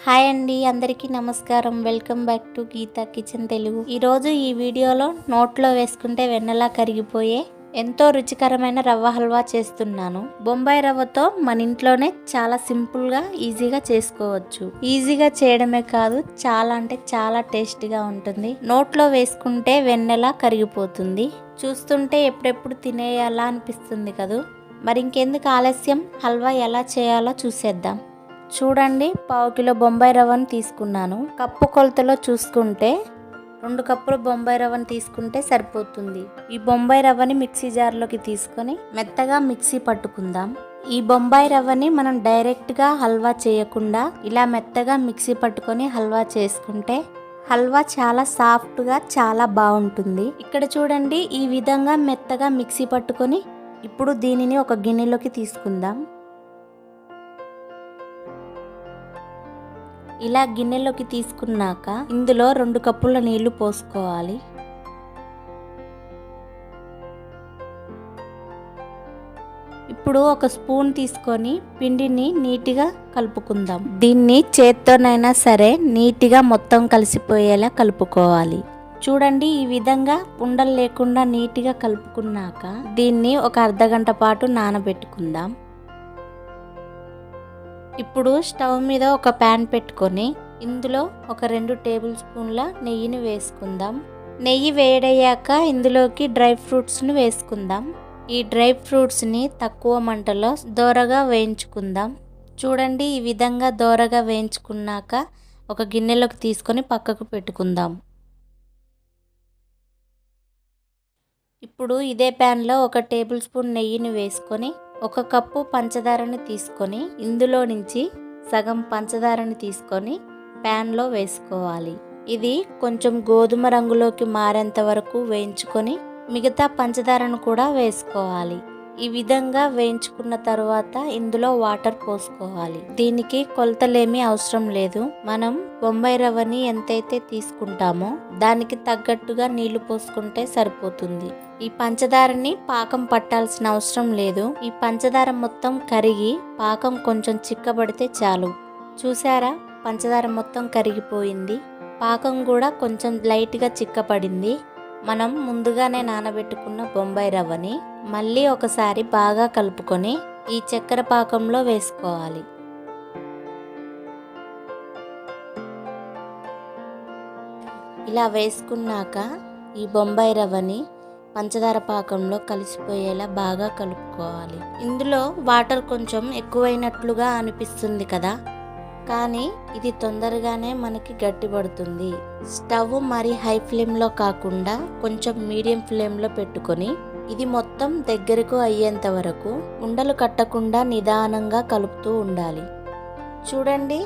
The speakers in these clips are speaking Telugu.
హాయ్ అండి, అందరికీ నమస్కారం. Welcome back to Geetha kitchen Telugu. ఈరోజు ఈ వీడియోలో నోట్లో వేసుకుంటే వెన్నలా కరిగిపోయే ఎంతో రుచికరమైన రవ్వ హల్వా చేస్తున్నాను. బొంబాయి రవ్వతో మన ఇంట్లోనే చాలా సింపుల్గా ఈజీగా చేసుకోవచ్చు. ఈజీగా చేయడమే కాదు, చాలా అంటే చాలా టేస్టీగా ఉంటుంది. నోట్లో వేసుకుంటే వెన్నెలా కరిగిపోతుంది. చూస్తుంటే ఎప్పుడెప్పుడు తినేయాలా అనిపిస్తుంది కదూ. మరి ఇంకెందుకు ఆలస్యం, హల్వా ఎలా చేయాలో చూసేద్దాం. చూడండి, పావు కిలో బొంబాయి రవ్వను తీసుకున్నాను. కప్పు కొలతలో చూసుకుంటే 2 కప్పులు బొంబాయి రవ్వను తీసుకుంటే సరిపోతుంది. ఈ బొంబాయి రవ్వని మిక్సీ జార్లోకి తీసుకొని మెత్తగా మిక్సీ పట్టుకుందాం. ఈ బొంబాయి రవ్వని మనం డైరెక్ట్గా హల్వా చేయకుండా ఇలా మెత్తగా మిక్సీ పట్టుకొని హల్వా చేసుకుంటే హల్వా చాలా సాఫ్ట్గా చాలా బాగుంటుంది. ఇక్కడ చూడండి, ఈ విధంగా మెత్తగా మిక్సీ పట్టుకొని ఇప్పుడు దీనిని ఒక గిన్నెలోకి తీసుకుందాం. ఇలా గిన్నెలోకి తీసుకున్నాక ఇందులో 2 కప్పుల నీళ్లు పోసుకోవాలి. ఇప్పుడు ఒక స్పూన్ తీసుకొని పిండిని నీట్గా కలుపుకుందాం. దీన్ని చేత్తోనైనా సరే నీట్గా మొత్తం కలిసిపోయేలా కలుపుకోవాలి. చూడండి, ఈ విధంగా ఉండలు లేకుండా నీట్గా కలుపుకున్నాక దీన్ని ఒక అర్ధగంట పాటు నానబెట్టుకుందాం. ఇప్పుడు స్టవ్ మీద ఒక ప్యాన్ పెట్టుకొని ఇందులో ఒక 2 టేబుల్ స్పూన్ల నెయ్యిని వేసుకుందాం. నెయ్యి వేడయ్యాక ఇందులోకి డ్రై ఫ్రూట్స్ని వేసుకుందాం. ఈ డ్రై ఫ్రూట్స్ని తక్కువ మంటలో దోరగా వేయించుకుందాం. చూడండి, ఈ విధంగా దోరగా వేయించుకున్నాక ఒక గిన్నెలోకి తీసుకొని పక్కకు పెట్టుకుందాం. ఇప్పుడు ఇదే ప్యాన్లో ఒక టేబుల్ స్పూన్ నెయ్యిని వేసుకొని 1 కప్పు పంచదారని తీసుకొని ఇందులో నుంచి సగం పంచదారని తీసుకొని ప్యాన్లో వేసుకోవాలి. ఇది కొంచెం గోధుమ రంగులోకి మారేంత వరకు వేయించుకొని మిగతా పంచదారను కూడా వేసుకోవాలి. ఈ విధంగా వేయించుకున్న తర్వాత ఇందులో వాటర్ పోసుకోవాలి. దీనికి కొలతలేమీ అవసరం లేదు. మనం బొంబాయి రవ్వని ఎంతైతే తీసుకుంటామో దానికి తగ్గట్టుగా నీళ్లు పోసుకుంటే సరిపోతుంది. ఈ పంచదారని పాకం పట్టాల్సిన అవసరం లేదు. ఈ పంచదార మొత్తం కరిగి పాకం కొంచెం చిక్కబడితే చాలు. చూసారా, పంచదార మొత్తం కరిగిపోయింది. పాకం కూడా కొంచెం లైట్గా చిక్కపడింది. మనం ముందుగానే నానబెట్టుకున్న బొంబాయి రవ్వని మళ్ళీ ఒకసారి బాగా కలుపుకొని ఈ చక్కెర పాకంలో వేసుకోవాలి. ఇలా వేసుకున్నాక ఈ బొంబాయి రవ్వని పంచదార పాకంలో కలిసిపోయేలా బాగా కలుపుకోవాలి. ఇందులో వాటర్ కొంచెం ఎక్కువైనట్లుగా అనిపిస్తుంది కదా, కానీ ఇది తొందరగానే మనకి గట్టిపడుతుంది. స్టవ్ మరి హై ఫ్లేమ్లో కాకుండా కొంచెం మీడియం ఫ్లేమ్లో పెట్టుకొని ఇది మొత్తం దగ్గరకు అయ్యేంత వరకు ఉండలు కట్టకుండా నిదానంగా కలుపుతూ ఉండాలి. చూడండి,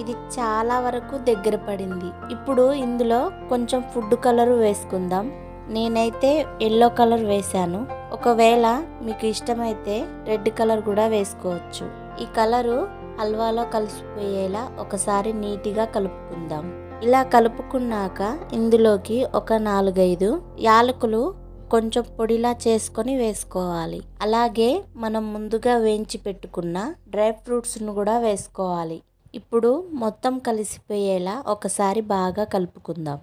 ఇది చాలా వరకు దగ్గర పడింది. ఇప్పుడు ఇందులో కొంచెం ఫుడ్ కలర్ వేసుకుందాం. నేనైతే ఎల్లో కలర్ వేశాను. ఒకవేళ మీకు ఇష్టమైతే రెడ్ కలర్ కూడా వేసుకోవచ్చు. ఈ కలరు హల్వాలో కలిసిపోయేలా ఒకసారి నీట్గా కలుపుకుందాం. ఇలా కలుపుకున్నాక ఇందులోకి ఒక 4-5 యాలకులు కొంచెం పొడిలా చేసుకొని వేసుకోవాలి. అలాగే మనం ముందుగా వేయించి పెట్టుకున్న డ్రై ఫ్రూట్స్ను కూడా వేసుకోవాలి. ఇప్పుడు మొత్తం కలిసిపోయేలా ఒకసారి బాగా కలుపుకుందాం.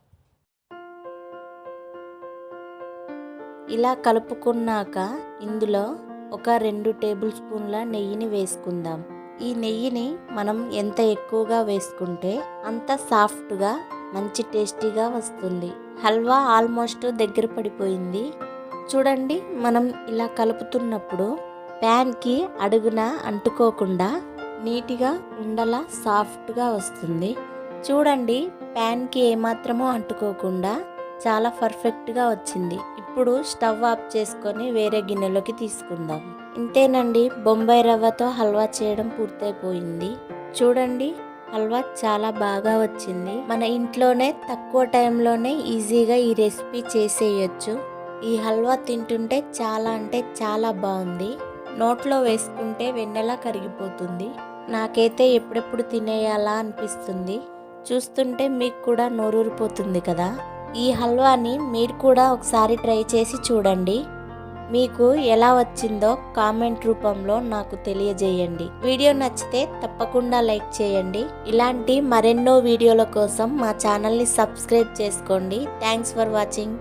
ఇలా కలుపుకున్నాక ఇందులో ఒక 2 టేబుల్ స్పూన్ల నెయ్యిని వేసుకుందాం. ఈ నెయ్యిని మనం ఎంత ఎక్కువగా వేసుకుంటే అంత సాఫ్ట్గా మంచి టేస్టీగా వస్తుంది. హల్వా ఆల్మోస్ట్ దగ్గర పడిపోయింది. చూడండి, మనం ఇలా కలుపుతున్నప్పుడు ప్యాన్కి అడుగున అంటుకోకుండా నీట్గా ఉండలా సాఫ్ట్గా వస్తుంది. చూడండి, ప్యాన్కి ఏమాత్రమూ అంటుకోకుండా చాలా పర్ఫెక్ట్గా వచ్చింది. ఇప్పుడు స్టవ్ ఆఫ్ చేసుకొని వేరే గిన్నెలోకి తీసుకుందాం. ఇంతేనండి, బొంబాయి రవ్వతో హల్వా చేయడం పూర్తయిపోయింది. చూడండి, హల్వా చాలా బాగా వచ్చింది. మన ఇంట్లోనే తక్కువ టైంలోనే ఈజీగా ఈ రెసిపీ చేసేయచ్చు. ఈ హల్వా తింటుంటే చాలా అంటే చాలా బాగుంది. నోట్లో వేసుకుంటే వెన్నెలా కరిగిపోతుంది. నాకైతే ఎప్పుడెప్పుడు తినేయాలా అనిపిస్తుంది. చూస్తుంటే మీకు కూడా నోరూరిపోతుంది కదా. ఈ హల్వాని మీరు కూడా ఒకసారి ట్రై చేసి చూడండి. మీకు ఎలా వచ్చిందో కామెంట్ రూపంలో నాకు తెలియజేయండి. వీడియో నచ్చితే తప్పకుండా లైక్ చేయండి. ఇలాంటి మరెన్నో వీడియోల కోసం మా ఛానల్ని సబ్స్క్రైబ్ చేసుకోండి. Thanks for watching.